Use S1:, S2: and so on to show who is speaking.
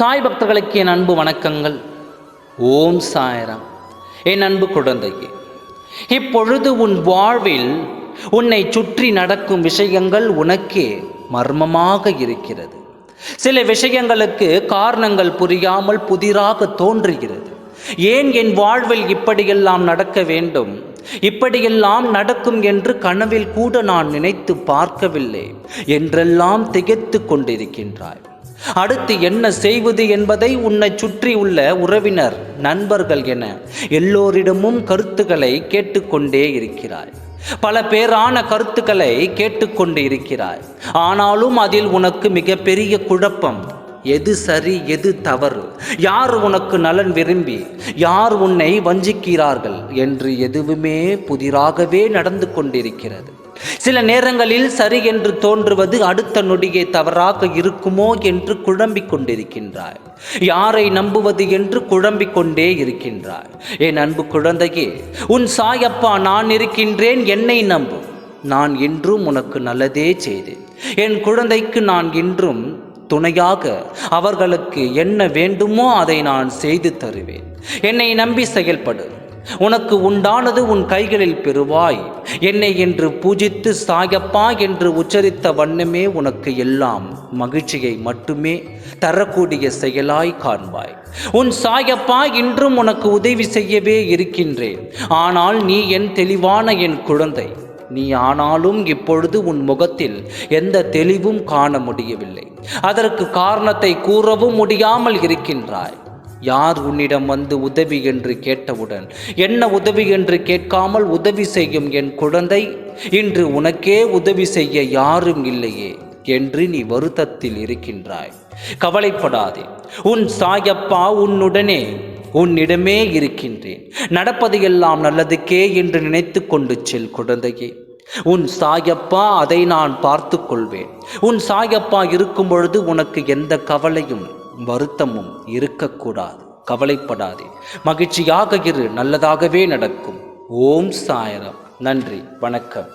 S1: சாய் பக்தர்களுக்கு என் அன்பு வணக்கங்கள். ஓம் சாய்ராம். என் அன்பு குழந்தையே, இப்பொழுது உன் வாழ்வில் உன்னை சுற்றி நடக்கும் விஷயங்கள் உனக்கே மர்மமாக இருக்கிறது. சில விஷயங்களுக்கு காரணங்கள் புரியாமல் புதிராக தோன்றுகிறது. ஏன் என் வாழ்வில் இப்படியெல்லாம் நடக்க வேண்டும், இப்படியெல்லாம் நடக்கும் என்று கனவில் கூட நான் நினைத்து பார்க்கவில்லை என்றெல்லாம் திகைத்து கொண்டிருக்கின்றாய். அடுத்து என்ன செய்வது என்பதை உன்னை சுற்றி உள்ள உறவினர், நண்பர்கள் என எல்லோரிடமும் கருத்துக்களை கேட்டுக்கொண்டே இருக்கிறாய். பல பேரான கருத்துக்களை கேட்டுக்கொண்டு இருக்கிறாய். ஆனாலும் அதில் உனக்கு மிகப்பெரிய குழப்பம். எது சரி, எது தவறு, யார் உனக்கு நலன் விரும்பி யார் உன்னை வஞ்சிக்கிறார்கள் என்று எதுவுமே புதிராகவே நடந்து கொண்டிருக்கிறது. சில நேரங்களில் சரி என்று தோன்றுவது அடுத்த நொடியே தவறாக இருக்குமோ என்று குழம்பிக் கொண்டிருக்கின்றாய். யாரை நம்புவது என்று குழம்பிக் கொண்டே இருக்கின்றாய். என் அன்பு குழந்தையே, உன் சாயப்பா நான் இருக்கின்றேன், என்னை நம்பு. நான் இன்றும் உனக்கு நல்லதே செய்தேன். என் குழந்தைக்கு நான் இன்றும் துணையாக அவர்களுக்கு என்ன வேண்டுமோ அதை நான் செய்து தருவேன். என்னை நம்பி செயல்படு. உனக்கு உண்டானது உன் கைகளில் பெறுவாய். என்னை என்று பூஜித்து சாயப்பா என்று உச்சரித்த வண்ணமே உனக்கு எல்லாம் மகிழ்ச்சியை மட்டுமே தரக்கூடிய செயலாய் காண்பாய். உன் சாயப்பா இன்றும் உனக்கு உதவி செய்யவே இருக்கின்றேன். ஆனால் நீ என் தெளிவான என் குழந்தை. நீ ஆனாலும் இப்பொழுது உன் முகத்தில் எந்த தெளிவும் காண முடியவில்லை. அதற்கு காரணத்தை கூறவும் முடியாமல் இருக்கின்றாய். யார் உன்னிடம் வந்து உதவி என்று கேட்டவுடன் என்ன உதவி என்று கேட்காமல் உதவி செய்யும் என் குழந்தை, இன்று உனக்கே உதவி செய்ய யாரும் இல்லையே என்று நீ வருத்தத்தில் இருக்கின்றாய். கவலைப்படாதே, உன் சாயப்பா உன்னிடமே இருக்கின்றேன். நடப்பது எல்லாம் நல்லதுக்கே என்று நினைத்து கொண்டு செல் குழந்தையே. உன் சாயப்பா அதை நான் பார்த்து கொள்வேன். உன் சாயப்பா இருக்கும் பொழுது உனக்கு எந்த கவலையும் வருத்தமும் இருக்கக்கூடாது. கவலைப்படாதே, மகிழ்ச்சியாக இரு. நல்லதாகவே நடக்கும். ஓம் சாய்ராம். நன்றி, வணக்கம்.